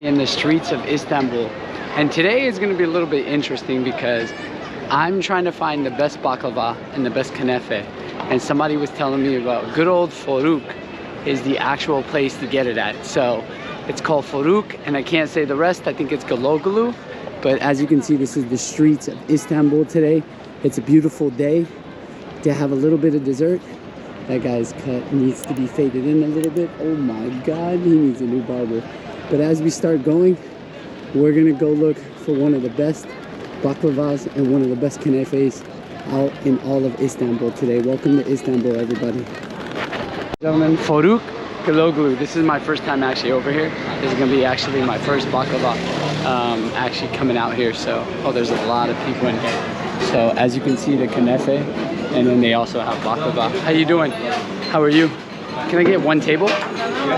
In the streets of Istanbul, and today is going to be a little bit interesting because I'm trying to find the best baklava and the best kunefe, and somebody was telling me about good old Faruk is the actual place to get it at. So it's called Faruk, and I can't say the rest. I think it's Galoglu, but as you can see, this is the streets of Istanbul today. It's a beautiful day to have a little bit of dessert. That guy's cut needs to be faded in a little bit. Oh my god, he needs a new barber. But as we start going, we're gonna go look for one of the best baklavas and one of the best kunefes out in all of Istanbul today. Welcome to Istanbul, everybody. Gentlemen, Faruk Galoglu. This is my first time actually over here. This is gonna be actually my first baklava actually coming out here. So, oh, there's a lot of people in here. So as you can see, the kunefe, and then they also have baklava. How you doing? How are you? Can I get one table?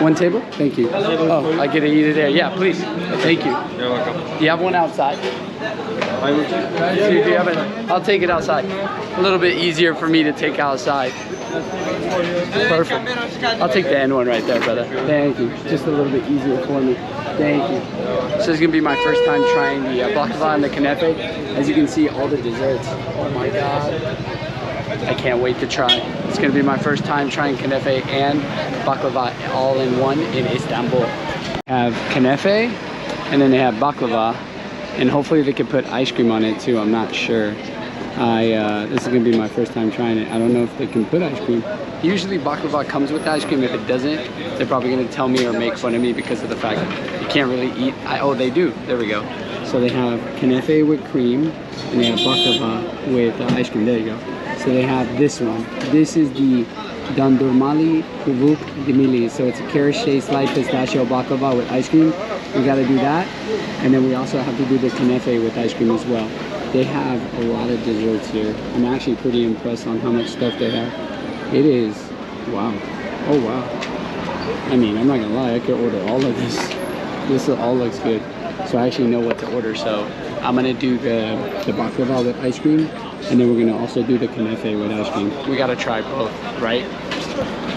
One table? Thank you. Oh, I get to eat it there. Yeah, please. Thank you. You're welcome. Do you have one outside? I will take. See if you have it. I'll take it outside. A little bit easier for me to take outside. Perfect. I'll take the end one right there, brother. Thank you. Just a little bit easier for me. Thank you. So this is gonna be my first time trying the baklava and the kunefe. As you can see, all the desserts. Oh my god. I can't wait to try. It's gonna be my first time trying kunefe and baklava all in one in Istanbul. Have kunefe, and then they have baklava, and hopefully they can put ice cream on it too. I'm not sure. This is gonna be my first time trying it. I don't know if they can put ice cream. Usually baklava comes with ice cream. If it doesn't, they're probably gonna tell me or make fun of me because of the fact that you can't really eat. Oh, they do. There we go. So they have kunefe with cream, and they have baklava with ice cream. There you go. So they have this one. This is the Dondurmali Kubuk Dimili. So it's a carrot-shaped sliced pistachio baklava with ice cream. We gotta do that. And then we also have to do the kunefe with ice cream as well. They have a lot of desserts here. I'm actually pretty impressed on how much stuff they have. It is, wow. Oh wow. I mean, I'm not gonna lie, I could order all of this. This all looks good. So I actually know what to order. So I'm gonna do the baklava with ice cream, and then we're gonna also do the kunefe with ice cream. We gotta try both, right?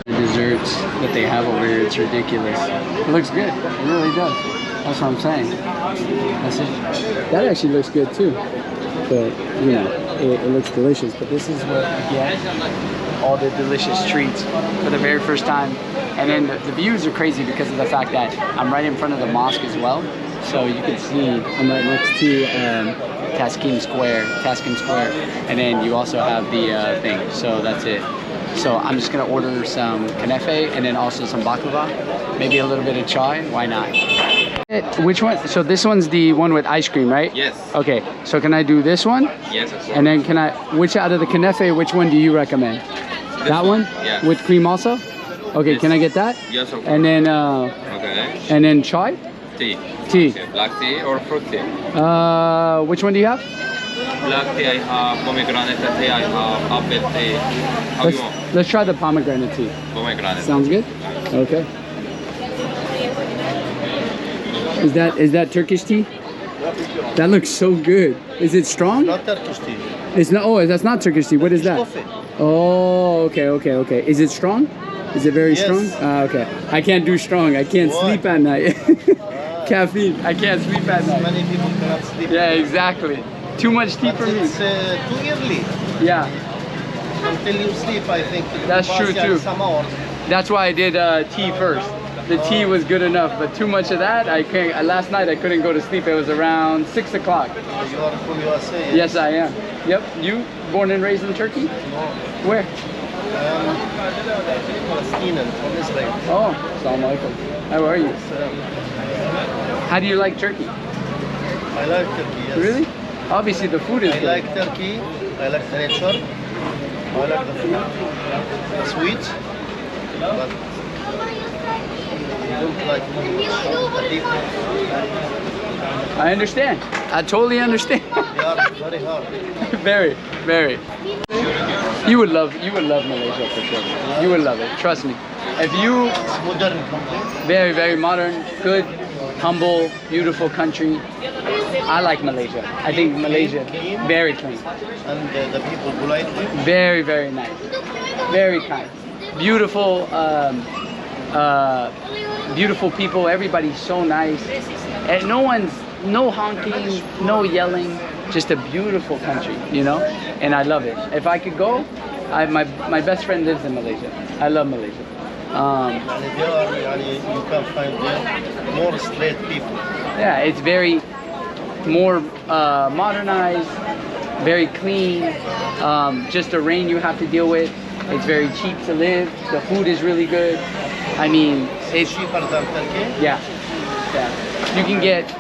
The desserts that they have over here, it's ridiculous. It looks good, it really does. That's what I'm saying. That's it. That actually looks good too. But, you know, it looks delicious. But this is what you get. All the delicious treats for the very first time. And then the views are crazy because of the fact that I'm right in front of the mosque as well. So you can see I'm right next to Taskin Square, and then you also have the thing. So that's it. So I'm just gonna order some kunefe and then also some baklava, maybe a little bit of chai. Why not? Which one? So this one's the one with ice cream, right? Yes. Okay. So can I do this one? Yes, of course. And then can I? Which out of the kunefe? Which one do you recommend? This that one? Yeah. With cream also? Okay. Yes. Can I get that? Yes, of course. And then okay. And then chai? Tea. Tea. Okay. Black tea or fruit tea? Which one do you have? Black tea I have, pomegranate tea I have, apple tea. How you want? Let's try the pomegranate tea. Pomegranate. Sounds good? Okay. Is that Turkish tea? That looks so good. Is it strong? Not Turkish tea. It's not. Oh, that's not Turkish tea. What is that? Coffee. Oh, okay. Is it strong? Is it very Yes. strong? Okay. I can't do strong. I can't Why? sleep at night. Caffeine. I can't sleep at night. Many people cannot sleep. Yeah, exactly. Too much tea But for me. it's too early. Yeah, Until you sleep, I think. That's true, too. Some hours. that's why I did tea first. The tea was good enough, but too much of that, I can't. Last night I couldn't go to sleep. It was around 6 o'clock. You are from USA. Yes, I am. Yep. You born and raised in Turkey? Where? Palestinian from Israel. Oh, Assalamu alaikum. How are you? How do you like Turkey? I like Turkey, yes. Really? Obviously the food is I good. like Turkey. I like the nature. I like the food. It's sweet. But I don't like the deep. I understand. I totally understand. They are very hard. very. You would love Malaysia for sure. You would love it. Trust me. If you It's modern country. very modern, good, humble, beautiful country. I like Malaysia. I think Malaysia very clean. And the people politely. Very nice. Very kind. Beautiful beautiful people. Everybody's so nice. And no honking, no yelling, just a beautiful country, you know? And I love it. If I could go, my best friend lives in Malaysia. I love Malaysia. You can find there more straight people. Yeah, it's very more modernized, very clean. Just the rain you have to deal with. It's very cheap to live. The food is really good. I mean, it's Cheaper than Turkey? yeah. You can get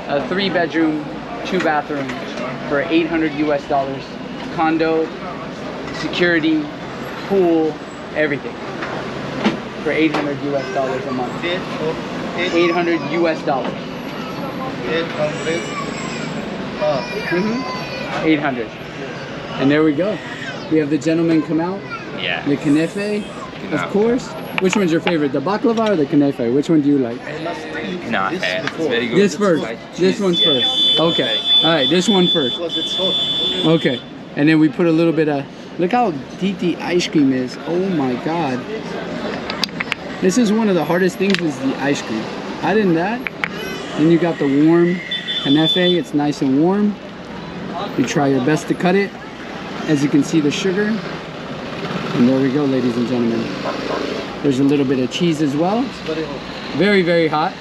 a 3-bedroom, 2-bathroom for $800 US. Condo, security, pool, everything for $800 US a month. 800 US dollars. 800. 800. And there we go. We have the gentleman come out. Yeah. The knefe, of course. Which one's your favorite, the baklava or the knefe? Which one do you like? No, it's very good. This first. This one's first. Okay. All right, this one first. Because it's hot. Okay. And then we put a little bit of, look how deep the ice cream is. Oh my God. This is one of the hardest things is the ice cream. Other than that, then you got the warm knefe. It's nice and warm. You try your best to cut it. As you can see, the sugar. And there we go, ladies and gentlemen. There's a little bit of cheese as well. It's very hot. Very, very hot.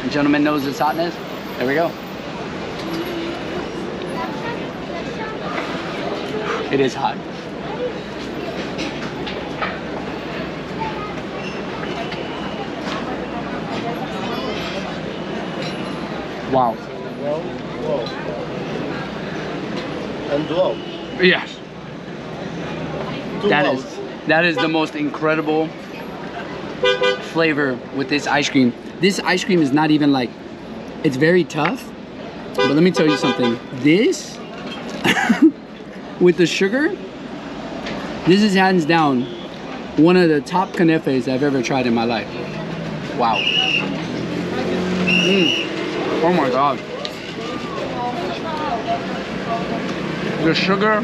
The gentleman knows its hotness. There we go. It is hot. Wow. Wow. And wow. Yes. Two wows. That is the most incredible flavor with this ice cream. This ice cream is not even like, it's very tough, but let me tell you something. This, with the sugar, this is hands down one of the top knefes I've ever tried in my life. Wow. Oh my God. The sugar,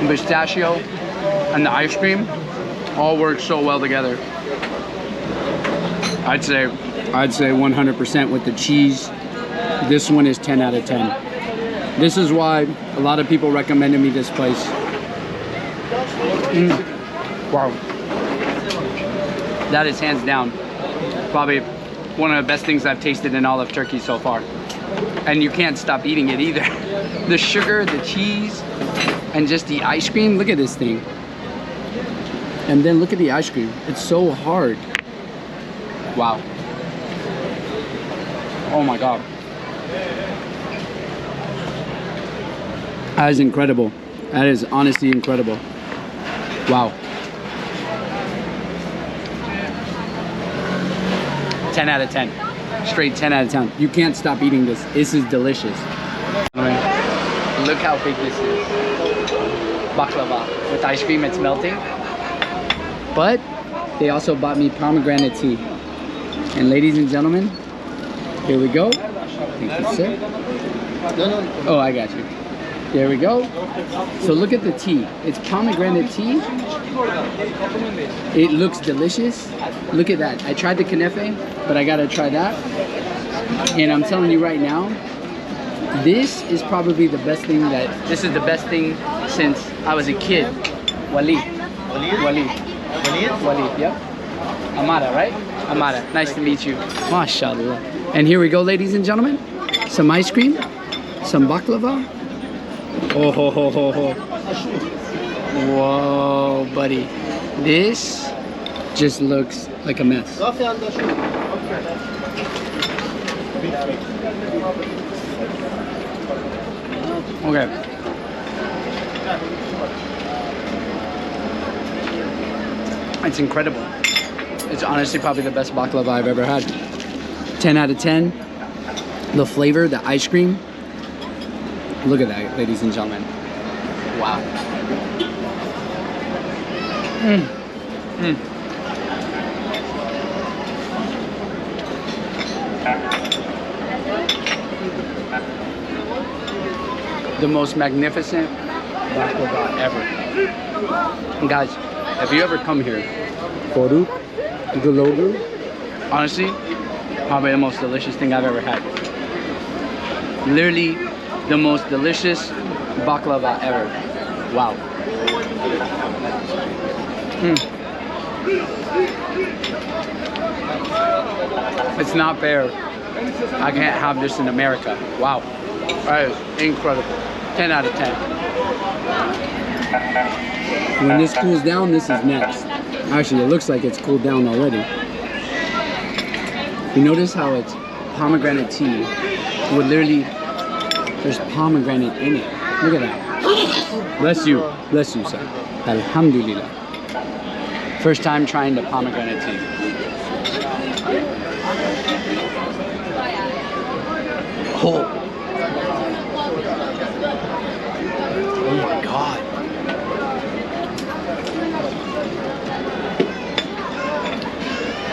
pistachio, and the ice cream all work so well together. I'd say 100% with the cheese. This one is 10 out of 10. This is why a lot of people recommended me this place. Wow. That is hands down probably one of the best things I've tasted in all of Turkey so far. And you can't stop eating it either. The sugar, the cheese, and just the ice cream. Look at this thing. And then look at the ice cream. It's so hard. Wow. Oh my God. That is incredible. That is honestly incredible. Wow. 10 out of 10. Straight 10 out of 10. You can't stop eating this. This is delicious. Look how big this is. Baklava. With ice cream, it's melting. But they also bought me pomegranate tea. And ladies and gentlemen, here we go. Thank you, sir. Oh, I got you. There we go. So look at the tea. It's pomegranate tea. It looks delicious. Look at that. I tried the knefe, but I gotta try that. And I'm telling you right now, this is probably the best thing this is the best thing since I was a kid. Walid, yep. Amara, right? Amara, nice to meet you. MashaAllah. And here we go, ladies and gentlemen. Some ice cream, some baklava. Oh, ho, ho, ho, ho. Whoa, buddy. This just looks like a mess. Okay. It's incredible. It's honestly probably the best baklava I've ever had. 10 out of 10. The flavor, the ice cream. Look at that, ladies and gentlemen. Wow. The most magnificent baklava ever. And guys, if you ever come here, Foruk, Gologu, honestly, Probably the most delicious thing I've ever had. Literally the most delicious baklava ever. Wow. It's not fair. I can't have this in America. Wow. That is incredible. 10 out of 10. When this cools down, this is next. Actually, it looks like it's cooled down already. You notice how it's pomegranate tea with literally, there's pomegranate in it. Look at that. Bless you, sir. Alhamdulillah. First time trying the pomegranate tea. Oh. Oh my God.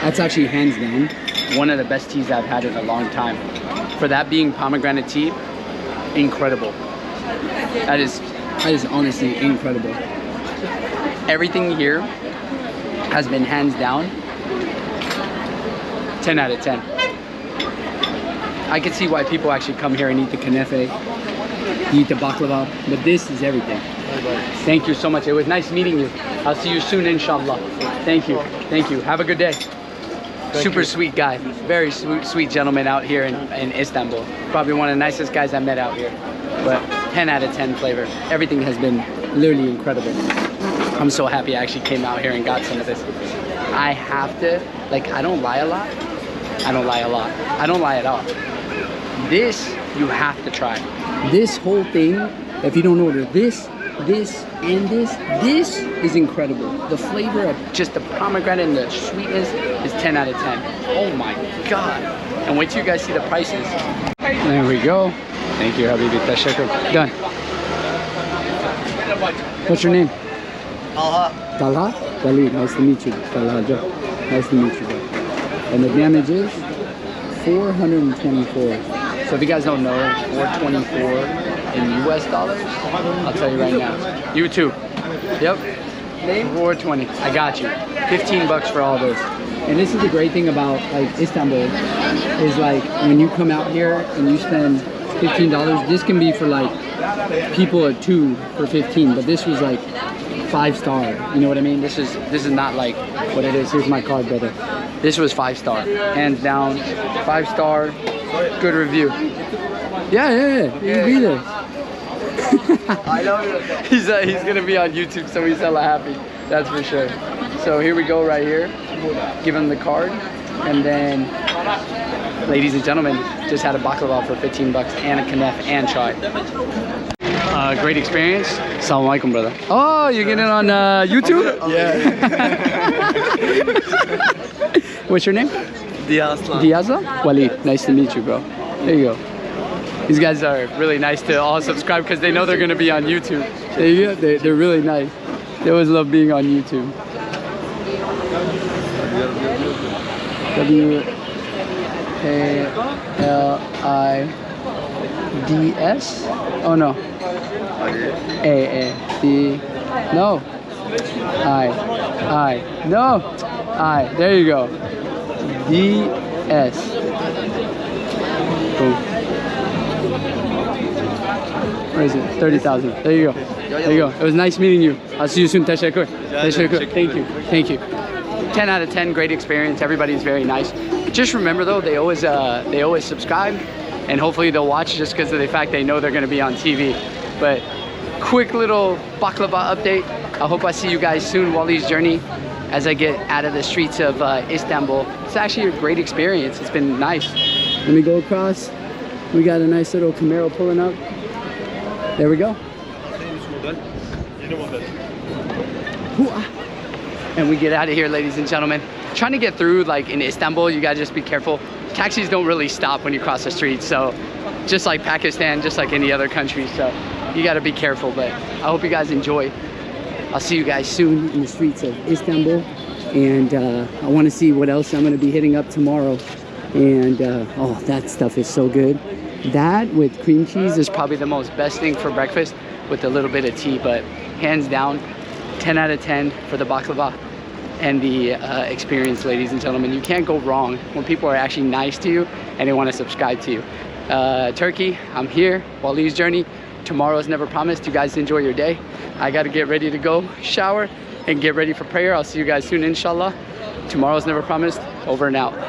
That's actually hands down one of the best teas I've had in a long time. For that being pomegranate tea, incredible. That is honestly incredible. Everything here has been hands down 10 out of 10. I can see why people actually come here and eat the kunefe, eat the baklava, but this is everything. Thank you so much. It was nice meeting you. I'll see you soon, inshallah. Thank you. Thank you. Have a good day. Super sweet guy. Very sweet gentleman out here in Istanbul. Probably one of the nicest guys I met out here. But 10 out of 10 flavor. Everything has been literally incredible. I'm so happy I actually came out here and got some of this. I have to, like, I don't lie a lot. I don't lie a lot. I don't lie at all. This, you have to try. This whole thing, if you don't order this, and this is incredible. The flavor of just the pomegranate and the sweetness is 10 out of 10. Oh my God. And wait till you guys see the prices. There we go. Thank you, Habibi. Tashakkur. Done. What's your name? Talha. Talha? Khalid, nice to meet you. Talha, nice to meet you, bro. And the damage is 424. So if you guys don't know, 424 in US dollars, I'll tell you right now. YouTube. Yep. Name 420. I got you. 15 bucks for all this. And this is the great thing about like Istanbul is like when you come out here and you spend $15, this can be for like people at 2 for 15, but this was like 5-star. You know what I mean? This is not like what it is. Here's my card, brother. This was 5-star, hands down. 5-star, good review. Yeah. You'll be there. I love you. He's gonna be on YouTube, so he's hella happy. That's for sure. So here we go, right here. Give him the card, and then, ladies and gentlemen, just had a baklava for 15 bucks and a kanef and chai. Great experience. Assalamu alaikum, brother. Oh, you're getting on YouTube? Yeah. What's your name? Diazla. Diazla? Walid. Nice to meet you, bro. There you go. These guys are really nice to all subscribe because they know they're going to be on YouTube. They're really nice. They always love being on YouTube. W-A-L-I-D-S? Oh no. A-A-D. No. I. No. I. There you go. D-S. Boom. Where is it? 30,000. There you go. There you go. It was nice meeting you. I'll see you soon. Tashakkur. Tashakkur. Thank you. Thank you. 10 out of 10. Great experience. Everybody's very nice. Just remember though, they always subscribe, and hopefully they'll watch just because of the fact they know they're going to be on TV. But quick little baklava update. I hope I see you guys soon. Wali's journey as I get out of the streets of Istanbul. It's actually a great experience. It's been nice. Let me go across. We got a nice little Camaro pulling up. There we go. And we get out of here, ladies and gentlemen. Trying to get through, like in Istanbul, you gotta just be careful. Taxis don't really stop when you cross the street, so just like Pakistan, just like any other country, so you gotta be careful. But I hope you guys enjoy. I'll see you guys soon in the streets of Istanbul, and I want to see what else I'm gonna be hitting up tomorrow. And oh, that stuff is so good. That with cream cheese is probably the most best thing for breakfast with a little bit of tea, but hands down 10 out of 10 for the baklava. and the experience, ladies and gentlemen. You can't go wrong when people are actually nice to you and they want to subscribe to you. Turkey, I'm here. Waleed's journey. Tomorrow is never promised. You guys enjoy your day. I got to get ready to go shower and get ready for prayer. I'll see you guys soon, inshallah. Tomorrow's never promised. Over and out.